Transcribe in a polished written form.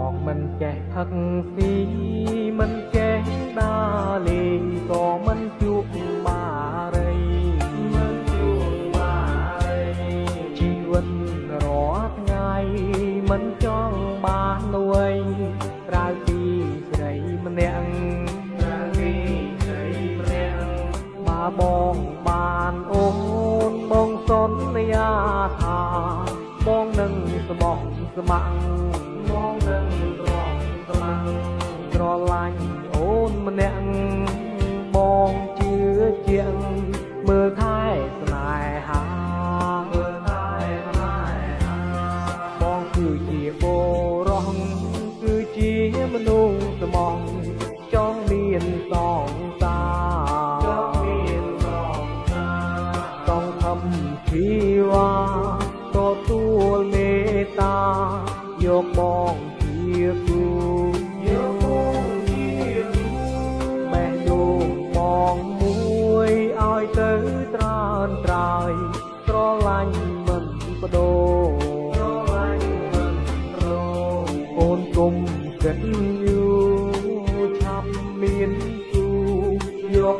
បងមិនចេះផឹកស៊ីមិនចេះដើរលេងក៏មិនជួបបារីមិនជួបបារីជីវិតរាល់ថ្ងៃមិនចង់បាននួយក្រៅពីស្រីម្នាក់ក្រៅពីស្រីម្នាក់បើបងបានអូនបងសន្យាថាបងនឹងស្មោះស្ម័គ្របងនឹងរងស្ម័គ្រស្រឡាញ់អូនម្នាក់បងជឿជាក់មើលថែស្នេហាមើលថែស្នេហាបងគឺជាបុរសគឺជាមនុស្សស្មោះចង់មានសងសារចង់មានសងសារต้องทำชีวาទទួលមេត្តាយកបងជាគូយកបងជាគូបេះដូងបងមួយឲ្យទៅត្រើនត្រើយស្រឡាញ់មិនបដូរស្រឡាញ់មិនប្រអូនគុំគិតយូរឆាប់មានគូយក